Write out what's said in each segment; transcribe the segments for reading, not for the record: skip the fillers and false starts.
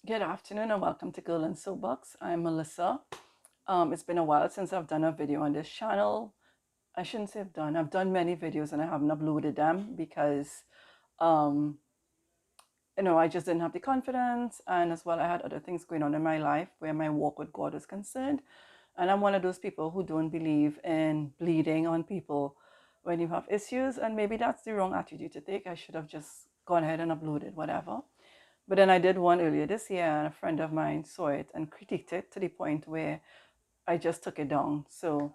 Good afternoon and welcome to Girl and Soapbox. I'm Melissa. It's been a while since I've done a video on this channel. I shouldn't say I've done many videos and I haven't uploaded them because, um, I just didn't have the confidence. And as well, I had other things going on in my life where my walk with God is concerned. And I'm one of those people who don't believe in bleeding on people when you have issues. And maybe that's the wrong attitude to take. I should have just gone ahead and uploaded whatever. But then I did one earlier this year, and a friend of mine saw it and critiqued it to the point where I just took it down. So,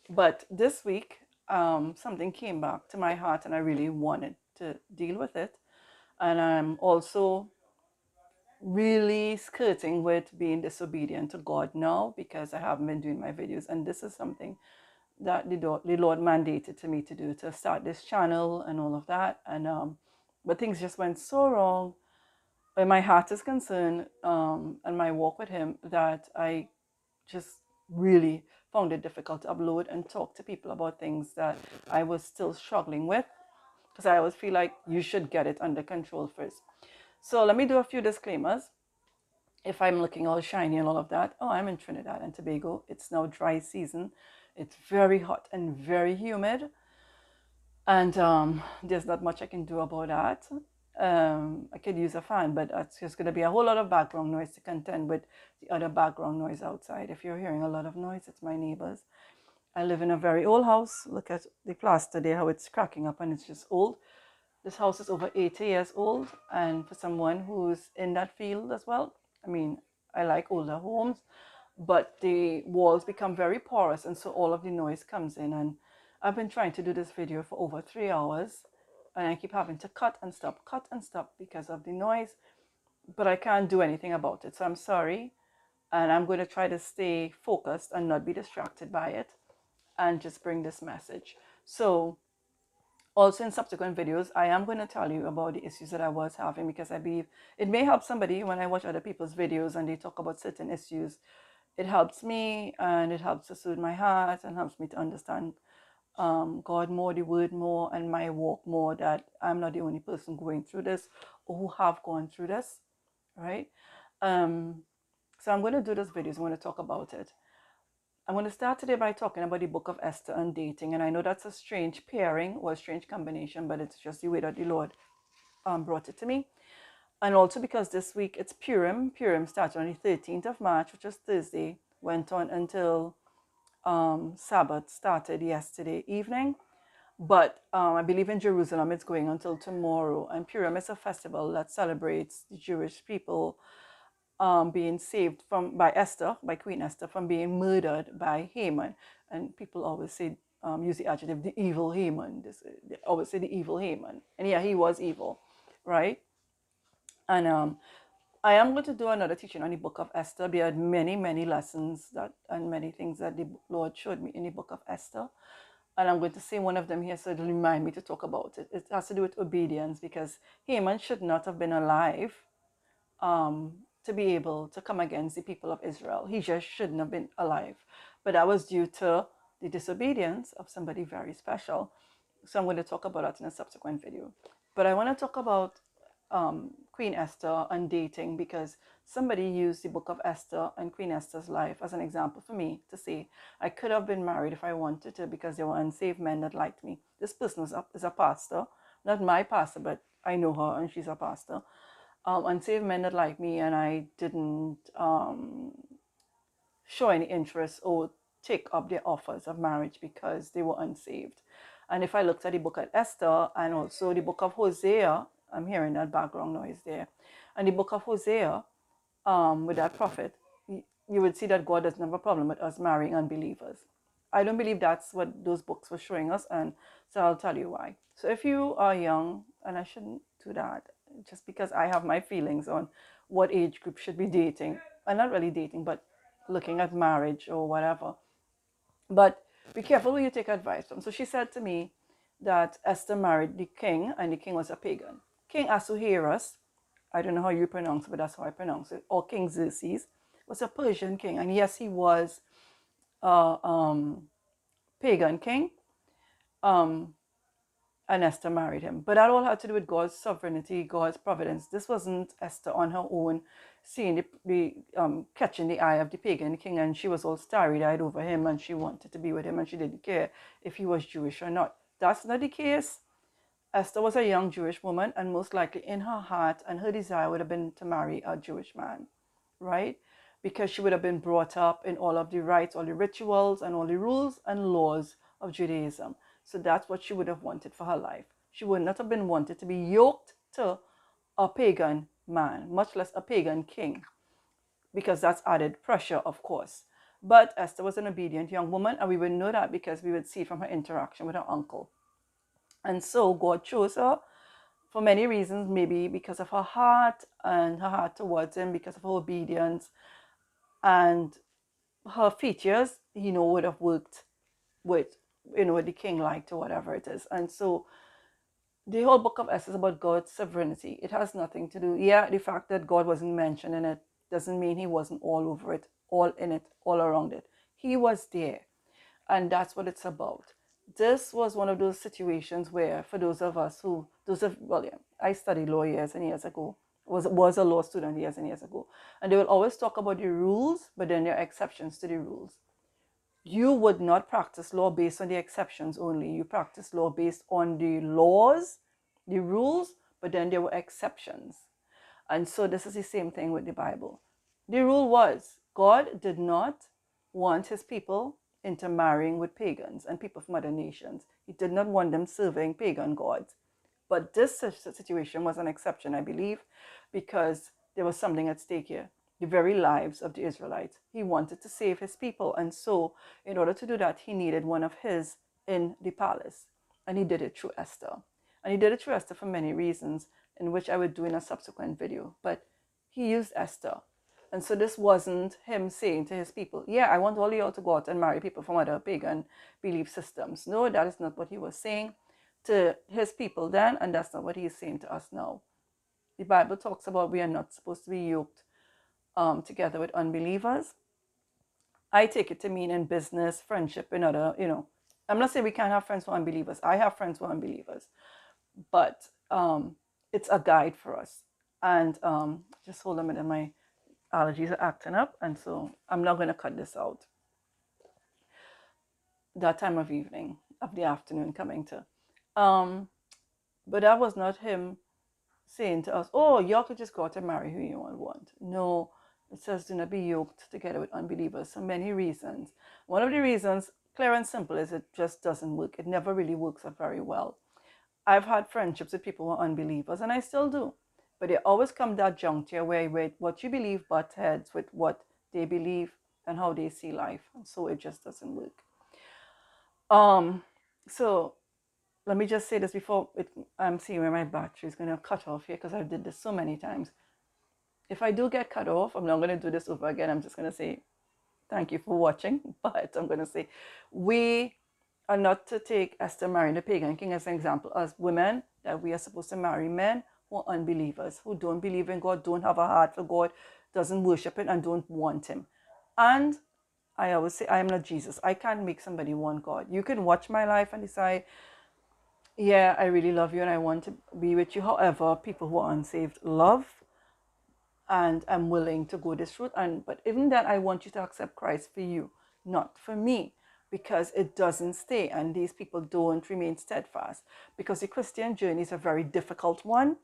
but this week, something came back to my heart, and I really wanted to deal with it. And I'm also really skirting with being disobedient to God now because I haven't been doing my videos. And this is something that the Lord mandated to me to do, to start this channel and all of that. And but things just went so wrong where my heart is concerned, and my walk with Him, that I just really found it difficult to upload and talk to people about things that I was still struggling with, because I always feel like you should get it under control first. So let me do a few disclaimers. If I'm looking all shiny and all of that, oh, I'm in Trinidad and Tobago. It's now dry season. It's very hot and very humid. And there's not much I can do about that. I could use a fan, but it's just going to be a whole lot of background noise to contend with the other background noise outside. If you're hearing a lot of noise, it's my neighbors. I live in a very old house. Look at the plaster there, how it's cracking up, and it's just old. This house is over 80 years old, and for someone who's in that field as well, I mean, I like older homes, but the walls become very porous, and so all of the noise comes in. And I've been trying to do this video for over 3 hours, and I keep having to cut and stop because of the noise, but I can't do anything about it. So I'm sorry, and I'm going to try to stay focused and not be distracted by it and just bring this message. So also in subsequent videos, I am going to tell you about the issues that I was having, because I believe it may help somebody when I watch other people's videos and they talk about certain issues. It helps me, and it helps to soothe my heart and helps me to understand God more, the word more, and my walk more, that I'm not the only person going through this or who have gone through this, right? Um, so I'm going to do this video. I'm going to talk about it. I'm going to start today by talking about the book of Esther and dating. And I know that's a strange pairing or a strange combination, but it's just the way that the Lord brought it to me. And also because this week it's Purim. Purim started on the 13th of March, which is Thursday, went on until Sabbath started yesterday evening. But I believe in Jerusalem it's going until tomorrow. And Purim is a festival that celebrates the Jewish people being saved by Esther, by Queen Esther, from being murdered by Haman. And people always say, use the adjective, the evil Haman. They always say the evil Haman. And yeah, he was evil, right? And I am going to do another teaching on the book of Esther. There are many, many lessons that and many things that the Lord showed me in the book of Esther. And I'm going to say one of them here so it'll remind me to talk about it. It has to do with obedience, because Haman should not have been alive to be able to come against the people of Israel. He just shouldn't have been alive. But that was due to the disobedience of somebody very special. So I'm going to talk about that in a subsequent video. But I want to talk about Queen Esther and dating, because somebody used the book of Esther and Queen Esther's life as an example for me to say I could have been married if I wanted to, because there were unsaved men that liked me. This person is a pastor, not my pastor, but I know her and she's a pastor. Unsaved men that like me, and I didn't show any interest or take up their offers of marriage because they were unsaved. And if I looked at the book of Esther and also the book of Hosea, I'm hearing that background noise there, and the book of Hosea, with that prophet, you would see that God doesn't have a problem with us marrying unbelievers. I don't believe that's what those books were showing us, and so I'll tell you why. So if you are young, and I shouldn't do that, just because I have my feelings on what age group should be dating, and not really dating, but looking at marriage or whatever. But be careful who you take advice from. So she said to me that Esther married the king, and the king was a pagan. King Ahasuerus, I don't know how you pronounce it, but that's how I pronounce it, or King Xerxes, was a Persian king. And yes, he was a pagan king. Um, and Esther married him. But that all had to do with God's sovereignty, God's providence. This wasn't Esther on her own seeing catching the eye of the pagan king, and she was all starry-eyed over him, and she wanted to be with him, and she didn't care if he was Jewish or not. That's not the case. Esther was a young Jewish woman, and most likely in her heart and her desire would have been to marry a Jewish man, right? Because she would have been brought up in all of the rites, all the rituals, and all the rules and laws of Judaism. So that's what she would have wanted for her life. She would not have been wanted to be yoked to a pagan man, much less a pagan king, because that's added pressure, of course. But Esther was an obedient young woman, and we would know that because we would see from her interaction with her uncle. And so God chose her for many reasons, maybe because of her heart and her heart towards him, because of her obedience and her features, would have worked with, the king liked or whatever it is. And so the whole book of Esther is about God's sovereignty. It has nothing to do, the fact that God wasn't mentioned in it doesn't mean he wasn't all over it, all in it, all around it. He was there. And that's what it's about. This was one of those situations where, for those of us who, I studied law years and years ago, was a law student years and years ago. And they will always talk about the rules, but then there are exceptions to the rules. You would not practice law based on the exceptions only. You practice law based on the laws, the rules, but then there were exceptions. And so this is the same thing with the Bible. The rule was God did not want his people intermarrying with pagans and people from other nations. He did not want them serving pagan gods. But this situation was an exception, I believe, because there was something at stake here. The very lives of the Israelites. He wanted to save his people. And so, in order to do that, he needed one of his in the palace. And he did it through Esther. And he did it through Esther for many reasons, in which I would do in a subsequent video. But he used Esther. And so this wasn't him saying to his people, I want all of y'all to go out and marry people from other pagan belief systems. No, that is not what he was saying to his people then, and that's not what he is saying to us now. The Bible talks about we are not supposed to be yoked together with unbelievers. I take it to mean in business, friendship, and other, I'm not saying we can't have friends who are unbelievers. I have friends who are unbelievers. But it's a guide for us. And just hold a minute, my allergies are acting up, and so I'm not going to cut this out. That time of evening, of the afternoon coming to. But that was not him saying to us, y'all could just go out and marry who you want. No, it says do not be yoked together with unbelievers for many reasons. One of the reasons, clear and simple, is it just doesn't work. It never really works out very well. I've had friendships with people who are unbelievers, and I still do. But they always come that juncture where what you believe butt heads with what they believe and how they see life. And so it just doesn't work. So let me just say this before I'm seeing where my battery is going to cut off here, because I did this so many times. If I do get cut off, I'm not going to do this over again. I'm just going to say thank you for watching. But I'm going to say we are not to take Esther marrying the pagan king as an example as women, that we are supposed to marry men who are unbelievers, who don't believe in God, don't have a heart for God, doesn't worship Him, and don't want Him. And I always say, I am not Jesus. I can't make somebody want God. You can watch my life and decide, I really love you and I want to be with you. However, people who are unsaved love, and I'm willing to go this route. But even then, I want you to accept Christ for you, not for me, because it doesn't stay, and these people don't remain steadfast, because the Christian journey is a very difficult one.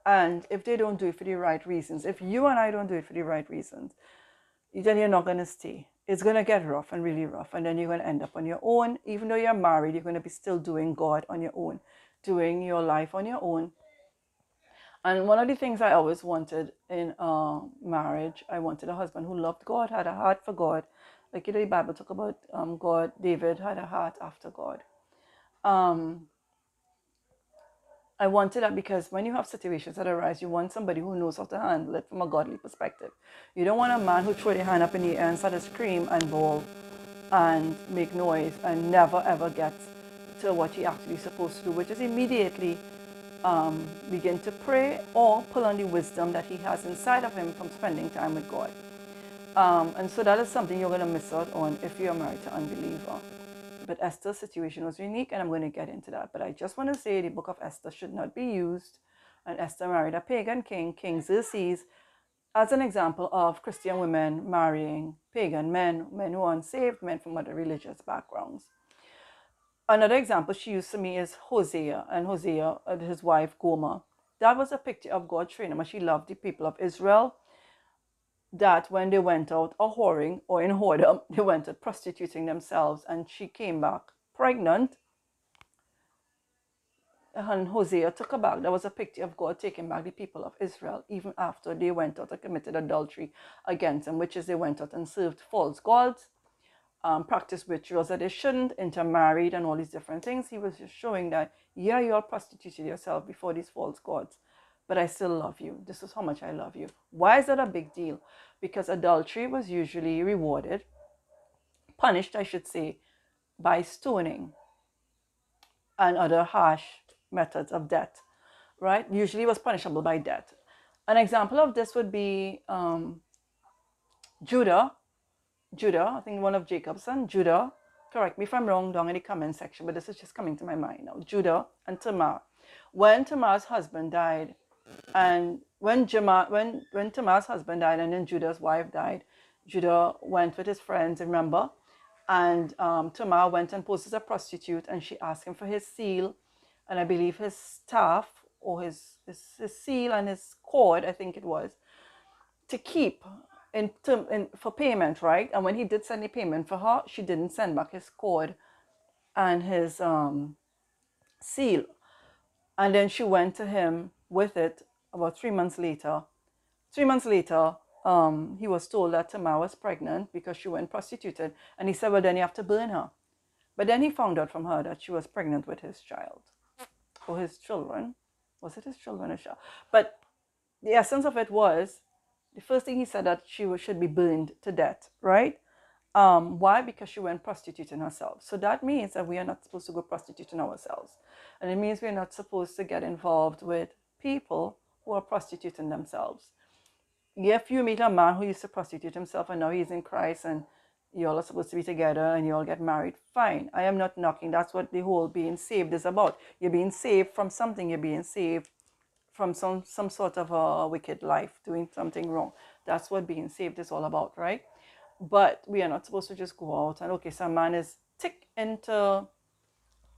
And if they don't do it for the right reasons, if you and I don't do it for the right reasons, then you're not going to stay. It's going to get rough and really rough, and then you're going to end up on your own. Even though you're married, you're going to be still doing God on your own, doing your life on your own. And one of the things I always wanted in marriage, I wanted a husband who loved God, had a heart for God. Like, the Bible talk about God, David had a heart after God. I wanted that because when you have situations that arise, you want somebody who knows how to handle it from a godly perspective. You don't want a man who throw their hand up in the air and start to scream and bawl and make noise and never ever get to what he actually is supposed to do, which is immediately begin to pray or pull on the wisdom that he has inside of him from spending time with God. And so that is something you're going to miss out on if you're married to an unbeliever. But Esther's situation was unique, and I'm going to get into that. But I just want to say the book of Esther should not be used, and Esther married a pagan king, King Xerxes, as an example of Christian women marrying pagan men, men who are unsaved, men from other religious backgrounds. Another example she used to me is Hosea, and Hosea, his wife Gomer. That was a picture of God training her. She loved the people of Israel, that when they went out a whoring or in whoredom, they went out prostituting themselves, and she came back pregnant. And Hosea took her back. That was a picture of God taking back the people of Israel, even after they went out and committed adultery against them, which is they went out and served false gods, practiced rituals that they shouldn't, intermarried, and all these different things. He was just showing that, yeah, you all prostituted yourself before these false gods, but I still love you. This is how much I love you. Why is that a big deal? Because adultery was usually rewarded, punished, I should say, by stoning and other harsh methods of death, right? Usually was punishable by death. An example of this would be Judah, I think one of Jacob's son, Judah, correct me if I'm wrong down in the comment section, but this is just coming to my mind now. Judah and Tamar. When Tamar's husband died, and when Tamar's husband died and then Judah's wife died, Judah went with his friends, remember? And Tamar went and posed as a prostitute, and she asked him for his seal, and I believe his staff, or his seal and his cord, I think it was, to keep for payment, right? And when he did send the payment for her, she didn't send back his cord and his seal. And then she went to him with it about 3 months later. 3 months later, he was told that Tamar was pregnant because she went prostituted. And he said, well, then you have to burn her. But then he found out from her that she was pregnant with his child, or his children. Was it his children or child? But the essence of it was, the first thing he said, that she should be burned to death, right? Why? Because she went prostituting herself. So that means that we are not supposed to go prostituting ourselves. And it means we're not supposed to get involved with people who are prostituting themselves. If you meet a man who used to prostitute himself and now he's in Christ and you all are supposed to be together and you all get married, fine. I am not knocking. That's what the whole being saved is about. You're being saved from something. You're being saved from some sort of a wicked life, doing something wrong. That's what being saved is all about, right? But we are not supposed to just go out and, okay, some man is tick into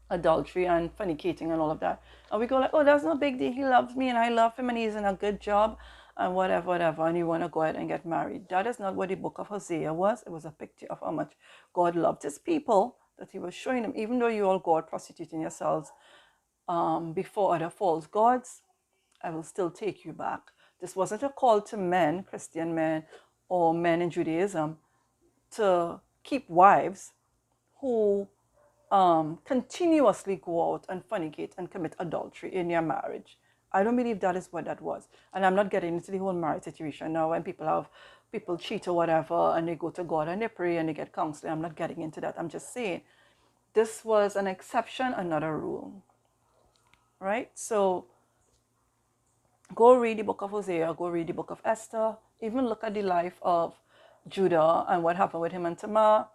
adultery and fornicating and all of that. And we go like, oh, that's no big deal. He loves me and I love him and he's in a good job and whatever. And you want to go ahead and get married. That is not what the book of Hosea was. It was a picture of how much God loved his people, that he was showing them, even though you all go out prostituting yourselves before other false gods, I will still take you back. This wasn't a call to men, Christian men, or men in Judaism, to keep wives who continuously go out and fornicate and commit adultery in your marriage. I don't believe that is what that was. And I'm not getting into the whole marriage situation now when people cheat or whatever and they go to God and they pray and they get counseling. I'm not getting into that. I'm just saying this was an exception and not a rule. Right? So go read the book of Hosea, go read the book of Esther, even look at the life of Judah and what happened with him and Tamar,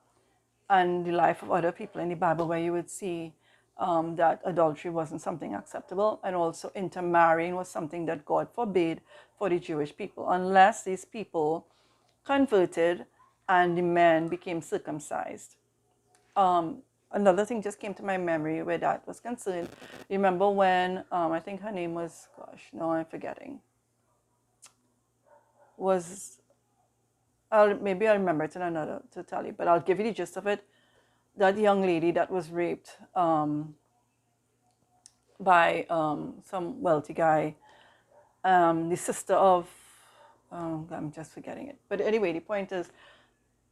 and the life of other people in the Bible, where you would see that adultery wasn't something acceptable, and also intermarrying was something that God forbade for the Jewish people, unless these people converted and the men became circumcised. Another thing just came to my memory where that was concerned. You remember when, I think her name was, gosh, no, I'm forgetting, maybe I'll remember it in another to tell you, but I'll give you the gist of it. That young lady that was raped by some wealthy guy, the sister of, I'm just forgetting it. But anyway, the point is,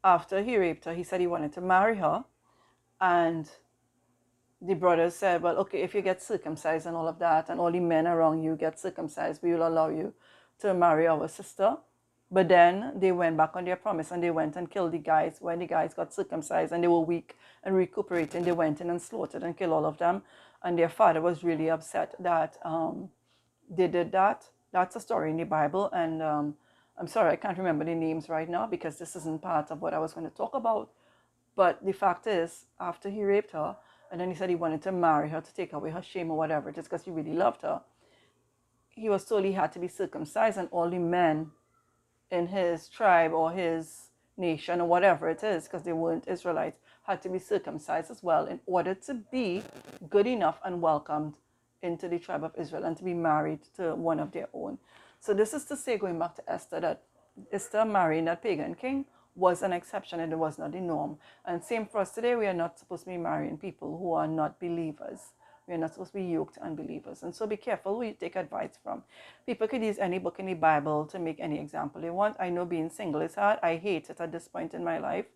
after he raped her, he said he wanted to marry her. And the brothers said, well, okay, if you get circumcised and all of that, and all the men around you get circumcised, we will allow you to marry our sister. But then they went back on their promise and they went and killed the guys. When the guys got circumcised and they were weak and recuperating, they went in and slaughtered and killed all of them. And their father was really upset that they did that. That's a story in the Bible. And I'm sorry, I can't remember the names right now because this isn't part of what I was going to talk about. But the fact is, after he raped her, and then he said he wanted to marry her to take away her shame or whatever, just because he really loved her, he was told he had to be circumcised, and all the men in his tribe or his nation or whatever it is, because they weren't Israelites, had to be circumcised as well in order to be good enough and welcomed into the tribe of Israel and to be married to one of their own. So this is to say, going back to Esther, that Esther marrying that pagan king was an exception and it was not the norm. And same for us today, we are not supposed to be marrying people who are not believers. We are not supposed to be yoked to unbelievers. And so be careful who you take advice from. People could use any book in the Bible to make any example they want. I know being single is hard. I hate it at this point in my life.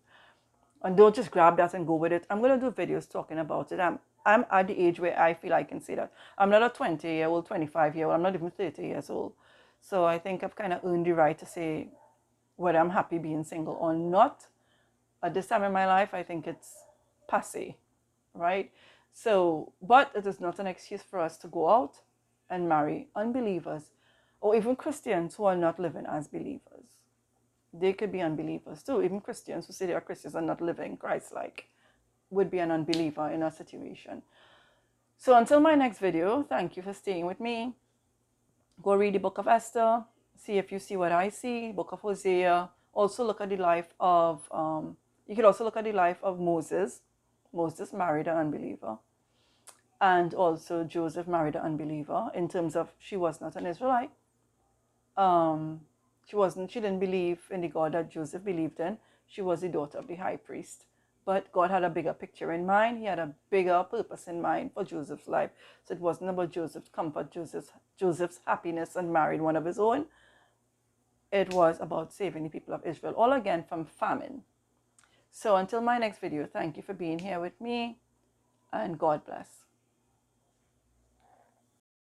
And don't just grab that and go with it. I'm going to do videos talking about it. I'm at the age where I feel I can say that. I'm not a 20-year-old, 25-year-old. I'm not even 30 years old. So I think I've kind of earned the right to say whether I'm happy being single or not. At this time in my life, I think it's passé, right? So, but it is not an excuse for us to go out and marry unbelievers or even Christians who are not living as believers. They could be unbelievers too. Even Christians who say they are Christians and not living Christ-like would be an unbeliever in a situation. So until my next video, thank you for staying with me. Go read the book of Esther. See if you see what I see. Book of Hosea. Also look at the life of, you could also look at the life of Moses. Moses married an unbeliever. And also Joseph married an unbeliever in terms of she was not an Israelite. She didn't believe in the God that Joseph believed in. She was the daughter of the high priest. But God had a bigger picture in mind. He had a bigger purpose in mind for Joseph's life. So it wasn't about Joseph's comfort, Joseph's happiness and married one of his own. It was about saving the people of Israel, all again from famine. So until my next video, thank you for being here with me, and God bless.